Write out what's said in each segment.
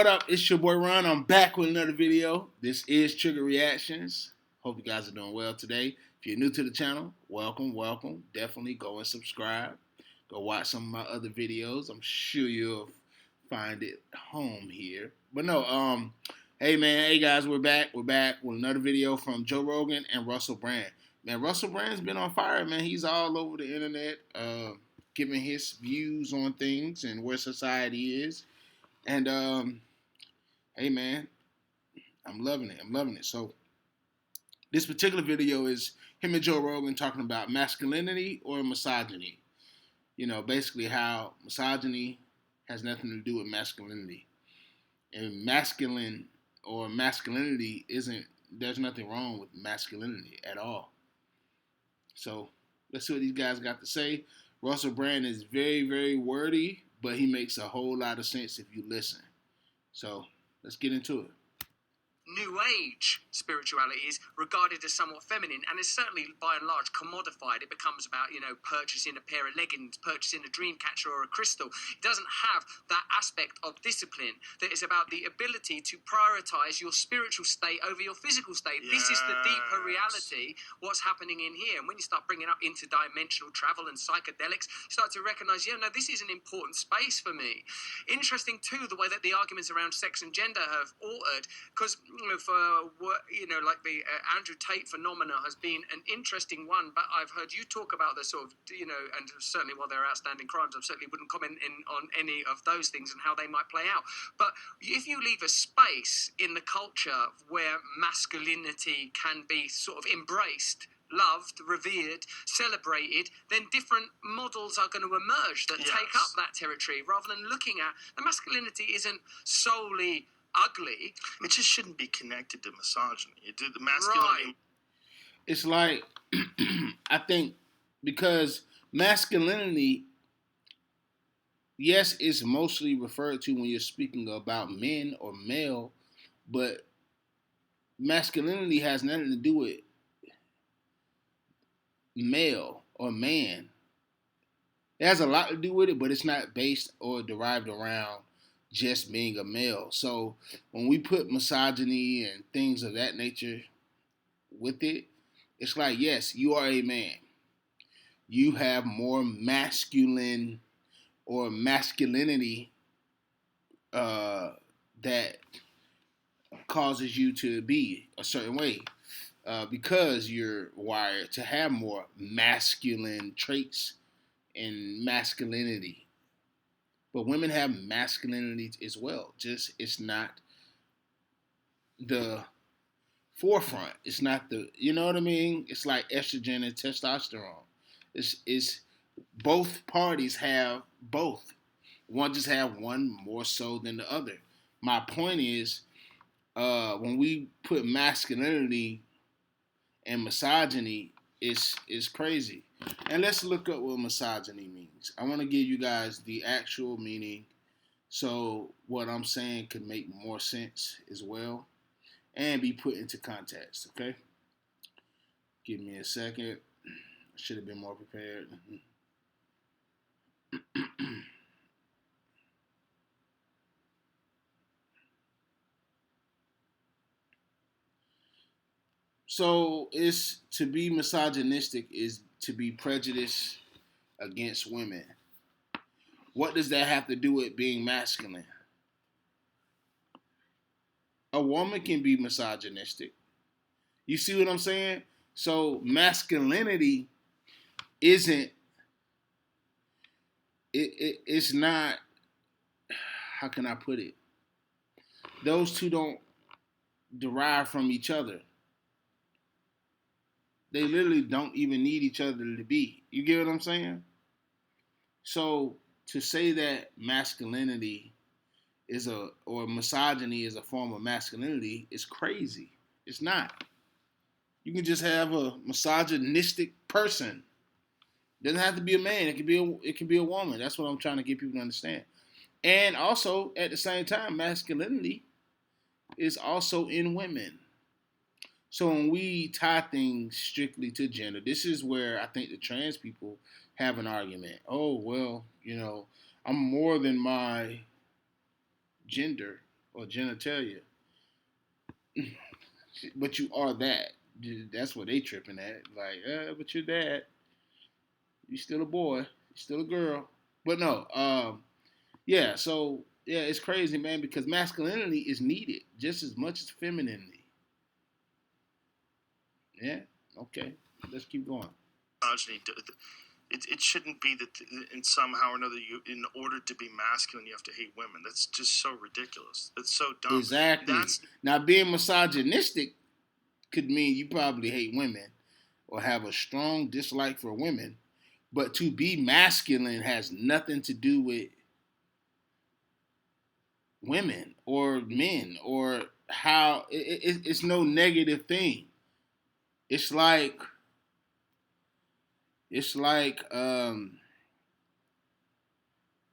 What up? It's your boy Ron. I'm back with another video. This is Trigger Reactions. Hope you guys are doing well today. If you're new to the channel, welcome. Definitely go and subscribe. Go watch some of my other videos. I'm sure you'll find it home here. But no, hey man, hey guys, we're back. We're back with another video from Joe Rogan and Russell Brand. Man, Russell Brand's been on fire, man. He's all over the internet, giving his views on things and where society is. And hey man, I'm loving it. So this particular video is him and Joe Rogan talking about masculinity or misogyny. You know, basically how misogyny has nothing to do with masculinity. And masculine or masculinity isn't, there's nothing wrong with masculinity at all. So let's see what these guys got to say. Russell Brand is very, very wordy, but he makes a whole lot of sense if you listen. So let's get into it. New Age spirituality is regarded as somewhat feminine and is certainly by and large commodified. It becomes about, purchasing a pair of leggings, purchasing a dream catcher or a crystal. It doesn't have that aspect of discipline that is about the ability to prioritize your spiritual state over your physical state. Yes. This is the deeper reality, what's happening in here. And when you start bringing up interdimensional travel and psychedelics, you start to recognize, this is an important space for me. Interesting too, the way that the arguments around sex and gender have altered, because like the Andrew Tate phenomena has been an interesting one, but I've heard you talk about the sort of, and certainly while there are outstanding crimes, I certainly wouldn't comment on any of those things and how they might play out. But if you leave a space in the culture where masculinity can be sort of embraced, loved, revered, celebrated, then different models are going to emerge that take up that territory, rather than looking at the masculinity isn't solely ugly. It just shouldn't be connected to misogyny. The masculinity. Right. It's like, I think, because masculinity, yes, it's mostly referred to when you're speaking about men or male, but masculinity has nothing to do with male or man. It has a lot to do with it, but it's not based or derived around just being a male. So when we put misogyny and things of that nature with it, it's like, yes, you are a man. You have more masculine or masculinity that causes you to be a certain way because you're wired to have more masculine traits and masculinity. But women have masculinity as well. Just it's not the forefront. It's not the, you know what I mean? It's like estrogen and testosterone. It's both parties have both. One just have one more so than the other. My point is, when we put masculinity and misogyny, it's crazy. And let's look up what misogyny means. I want to give you guys the actual meaning so what I'm saying could make more sense as well and be put into context, okay? Give me a second. I should have been more prepared. So it's to be misogynistic is to be prejudiced against women. What does that have to do with being masculine? A woman can be misogynistic. You see what I'm saying? So masculinity isn't it's not, how can I put it? Those two don't derive from each other. They literally don't even need each other to be. You get what I'm saying? So to say that masculinity or misogyny is a form of masculinity is crazy. It's not. You can just have a misogynistic person. It doesn't have to be a man. It can be a woman. That's what I'm trying to get people to understand. And also at the same time, masculinity is also in women. So when we tie things strictly to gender, this is where I think the trans people have an argument. Oh, well, I'm more than my gender. or genitalia. But you are that. That's what they tripping at. Like, but you're that. You still a boy. You still a girl. But no, yeah. So yeah, it's crazy, man, because masculinity is needed just as much as femininity. Yeah. Okay. Let's keep going. Misogyny, it shouldn't be that in somehow or another, you, in order to be masculine, you have to hate women. That's just so ridiculous. That's so dumb. Exactly. That's Now, being misogynistic could mean you probably hate women or have a strong dislike for women, but to be masculine has nothing to do with women or men or how it's no negative thing. It's like it's like the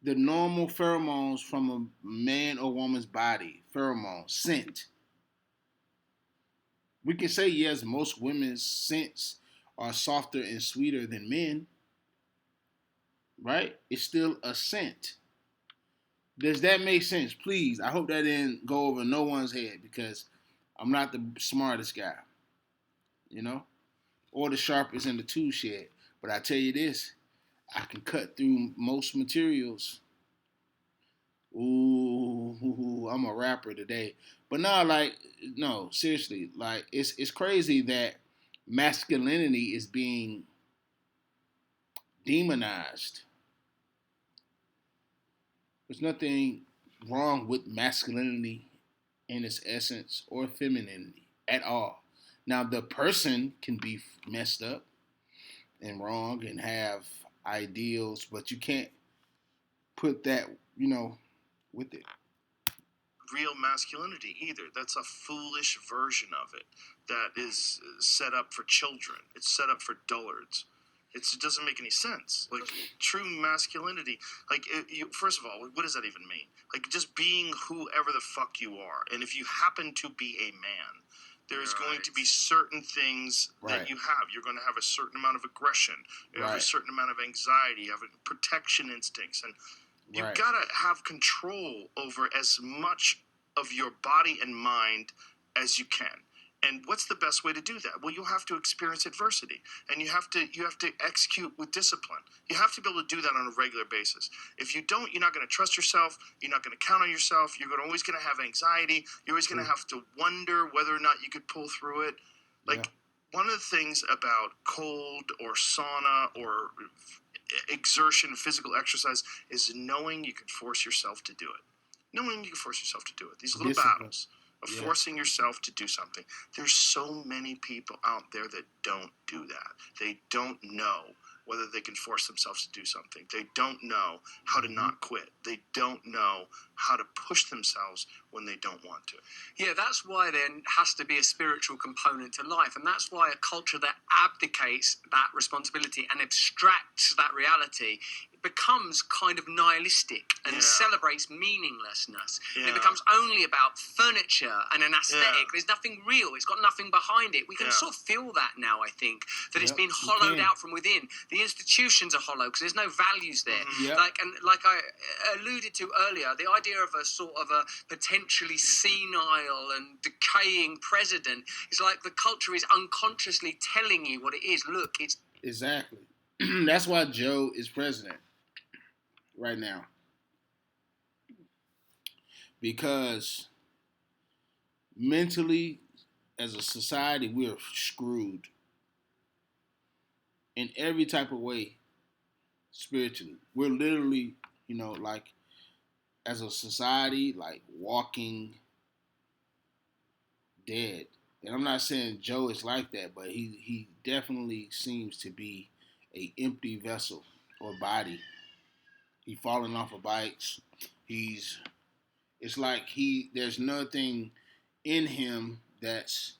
normal pheromones from a man or woman's body, pheromones, scent. We can say yes, most women's scents are softer and sweeter than men, right? It's still a scent. Does that make sense? Please, I hope that didn't go over no one's head because I'm not the smartest guy, you know, or the sharpest in the tool shed. But I tell you this, I can cut through most materials. Ooh, I'm a rapper today. But no, like, no, seriously, like, it's crazy that masculinity is being demonized. There's nothing wrong with masculinity in its essence or femininity at all. Now, the person can be messed up and wrong and have ideals, but you can't put that, with it. real masculinity either. That's a foolish version of it that is set up for children. It's set up for dullards. It doesn't make any sense. Like true masculinity, like first of all, what does that even mean? Like just being whoever the fuck you are, and if you happen to be a man, there's going to be certain things that you have. You're going to have a certain amount of aggression. You have a certain amount of anxiety. You have protection instincts, and you've got to have control over as much of your body and mind as you can. And what's the best way to do that? Well, you'll have to experience adversity, and you have to execute with discipline. You have to be able to do that on a regular basis. If you don't, you're not going to trust yourself. You're not going to count on yourself. You're always going to have anxiety. You're always going to have to wonder whether or not you could pull through it. Like one of the things about cold or sauna or exertion, physical exercise, is knowing you can force yourself to do it. Knowing you can force yourself to do it. These little battles of forcing yourself to do something. There's so many people out there that don't do that. They don't know whether they can force themselves to do something. They don't know how to not quit. They don't know how to push themselves when they don't want to. Yeah, that's why there has to be a spiritual component to life. And that's why a culture that abdicates that responsibility and abstracts that reality becomes kind of nihilistic and celebrates meaninglessness. And it becomes only about furniture and an aesthetic. There's nothing real. It's got nothing behind it. We can sort of feel that now, I think, that it's been hollowed out from within. The institutions are hollow because there's no values there. Like I alluded to earlier, the idea of a sort of a potentially senile and decaying president is like the culture is unconsciously telling you what it is. Look, it's... Exactly. That's why Joe is president right now. Because mentally, as a society, we are screwed in every type of way. Spiritually, we're literally, like as a society, like walking dead. And I'm not saying Joe is like that, but he definitely seems to be a empty vessel or body. He falling off of bikes. It's like there's nothing in him that's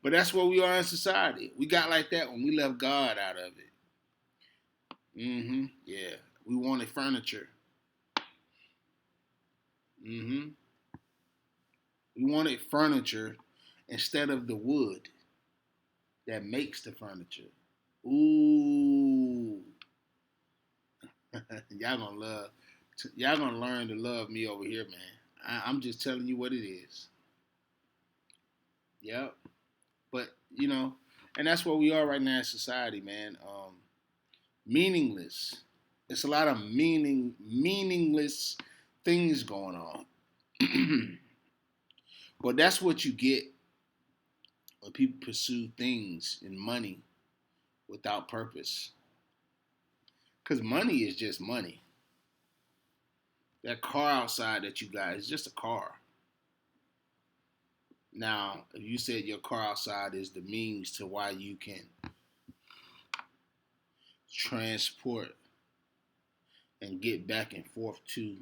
but that's what we are in society. We got like that when we left God out of it. Yeah. We wanted furniture. We wanted furniture instead of the wood that makes the furniture. Ooh. Y'all gonna love Y'all gonna learn to love me over here, man. I'm just telling you what it is. Yep. But and that's where we are right now in society, man. Meaningless. It's a lot of meaningless things going on. But that's what you get when people pursue things and money without purpose. Because money is just money. That car outside that you got is just a car. Now, if you said your car outside is the means to why you can transport and get back and forth to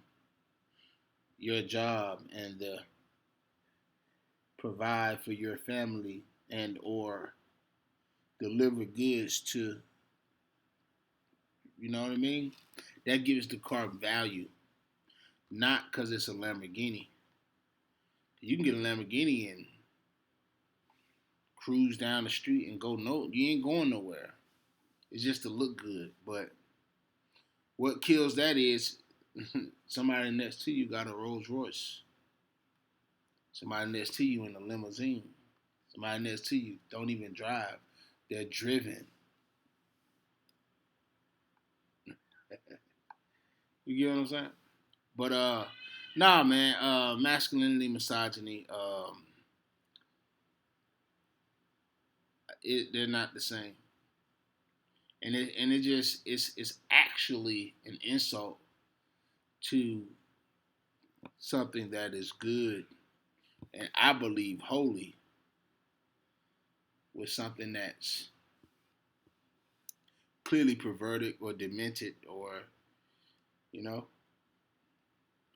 your job and provide for your family and or deliver goods to, you know what I mean? That gives the car value, not because it's a Lamborghini. You can get a Lamborghini and cruise down the street and go no, you ain't going nowhere. It's just to look good. But what kills that is somebody next to you got a Rolls Royce. Somebody next to you in a limousine. Somebody next to you don't even drive. They're driven. You get what I'm saying? But nah, man. Masculinity, misogyny. They're not the same. And it just it's actually an insult to something that is good and I believe holy with something that's clearly perverted or demented or you know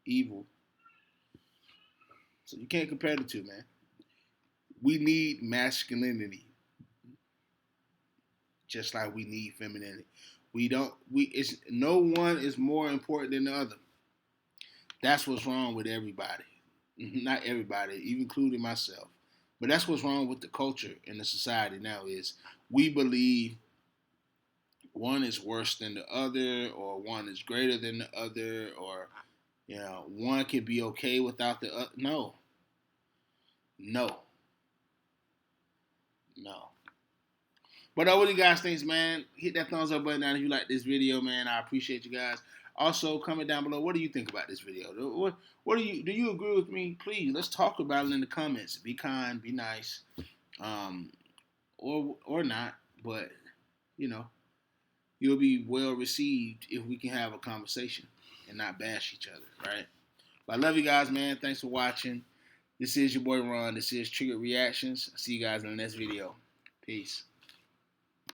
evil. So you can't compare the two, man. We need masculinity just like we need femininity. We don't. We it's no one is more important than the other. That's what's wrong with everybody. Not everybody, even including myself. But that's what's wrong with the culture in the society now is we believe one is worse than the other or one is greater than the other or one can be okay without the other. No. No. No. But what do you guys think, man? Hit that thumbs up button down if you like this video, man. I appreciate you guys. Also, comment down below. What do you think about this video? What do you agree with me? Please, let's talk about it in the comments. Be kind, be nice, or not. But you know, you'll be well received if we can have a conversation and not bash each other, right? But I love you guys, man. Thanks for watching. This is your boy Ron. This is Triggered Reactions. See you guys in the next video. Peace.